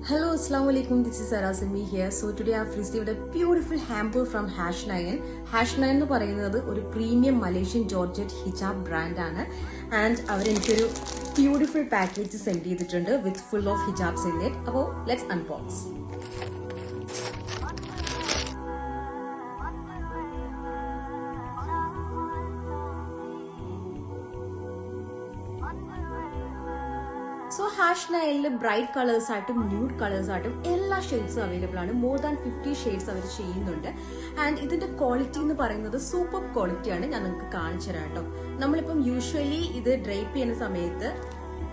Hello, Assalamu alaikum. This is Sarah Simi here. So today I've received a beautiful hamper from Hash9. Hash9 എന്ന് പറയുന്നത് ഒരു premium Malaysian georgette ഹിജാബ് ബ്രാൻഡാണ്. And അവർ എനിക്കൊരു beautiful package send ചെയ്തിട്ടുണ്ട് with full of hijabs in it. അപ്പോൾ let's unbox. So Hash9 bright colours ആയിട്ടും nude colours ആയിട്ടും എല്ലാ ഷെയ്ഡ്സും അവൈലബിൾ ആണ്. മോർ ദാൻ 50 ഷെയ്ഡ്സ് അവർ ചെയ്യുന്നുണ്ട്. ആൻഡ് ഇതിന്റെ ക്വാളിറ്റി എന്ന് പറയുന്നത് സൂപ്പർ ക്വാളിറ്റിയാണ്. ഞാൻ നിങ്ങൾക്ക് കാണിച്ചു തരാം കേട്ടോ. നമ്മളിപ്പം യൂഷ്വലി ഇത് ഡ്രൈപ്പ് ചെയ്യുന്ന സമയത്ത്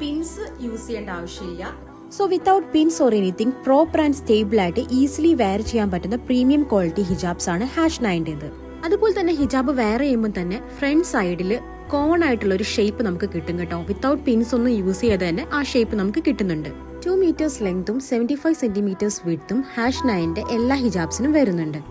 പിൻസ് യൂസ് ചെയ്യേണ്ട ആവശ്യമില്ല. So without pins or anything proper and stable ആയിട്ട് ഈസിലി വെയർ ചെയ്യാൻ പറ്റുന്ന പ്രീമിയം ക്വാളിറ്റി ഹിജാബ്സ് ആണ് Hash9. അതുപോലെ തന്നെ ഹിജാബ് വെയർ ചെയ്യുമ്പോൾ തന്നെ ഫ്രണ്ട് സൈഡിൽ കോൺ ആയിട്ടുള്ള ഒരു ഷേപ്പ് നമുക്ക് കിട്ടും കേട്ടോ. വിത്തൗട്ട് പിൻസ് ഒന്നും യൂസ് ചെയ്ത് തന്നെ ആ ഷേപ്പ് നമുക്ക് കിട്ടുന്നുണ്ട്. 2 മീറ്റേഴ്സ് ലെങ്തും 75 സെന്റിമീറ്റേഴ്സ് വിഡ്ത്തും Hash9 എല്ലാ ഹിജാബ്സിനും വരുന്നുണ്ട്.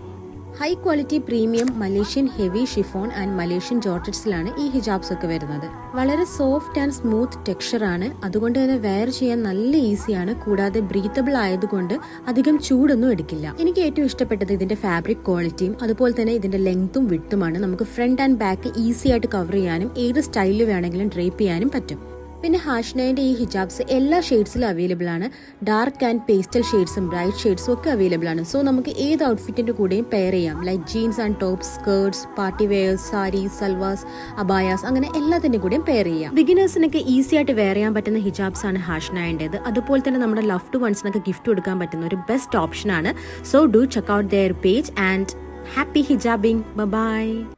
High quality premium Malaysian heavy chiffon and Malaysian ജോർജറ്റ്സിലാണ് ഈ ഹിജാബ്സ് ഒക്കെ വരുന്നത്. വളരെ സോഫ്റ്റ് ആൻഡ് സ്മൂത്ത് ടെക്സ്ചർ ആണ്. അതുകൊണ്ട് തന്നെ വെയർ ചെയ്യാൻ നല്ല ഈസിയാണ്. കൂടാതെ ബ്രീത്തബിൾ ആയതുകൊണ്ട് അധികം ചൂടൊന്നും എടുക്കില്ല. എനിക്ക് ഏറ്റവും ഇഷ്ടപ്പെട്ടത് ഇതിന്റെ ഫാബ്രിക് ക്വാളിറ്റിയും അതുപോലെ തന്നെ ഇതിന്റെ ലെങ്ത്തും വിഡ്ത്തുമാണ്. നമുക്ക് ഫ്രണ്ട് ആൻഡ് ബാക്ക് ഈസി ആയിട്ട് കവർ ചെയ്യാനും ഏത് സ്റ്റൈലിൽ വേണമെങ്കിലും ഡ്രേപ്പ് ചെയ്യാനും പറ്റും. പിന്നെ Hash9 ഈ ഹിജാബ്സ് എല്ലാ ഷെയ്ഡ്സിലും അവൈലബിൾ ആണ്. ഡാർക്ക് ആൻഡ് പേസ്റ്റൽ ഷെയ്ഡ്സും ബ്രൈറ്റ് ഷെയ്ഡ്സും ഒക്കെ അവൈലബിൾ ആണ്. സോ നമുക്ക് ഏത് ഔട്ട്ഫിറ്റിന്റെ കൂടെയും പെയർ ചെയ്യാം. Like jeans and tops, skirts, party wears, saris, salwars, abayas, അങ്ങനെ എല്ലാത്തിന്റെ കൂടെയും പെയർ ചെയ്യാം. ബിഗിനേഴ്സിനൊക്കെ ഈസി ആയിട്ട് വെയർ ചെയ്യാൻ പറ്റുന്ന ഹിജാബ്സ് ആണ് Hash9. അതുപോലെ തന്നെ നമ്മുടെ ലവ്ഡ് വൺസിനൊക്കെ ഗിഫ്റ്റ് കൊടുക്കാൻ പറ്റുന്ന ഒരു ബെസ്റ്റ് ഓപ്ഷൻ ആണ്. So do check out their page and happy hijabing. By.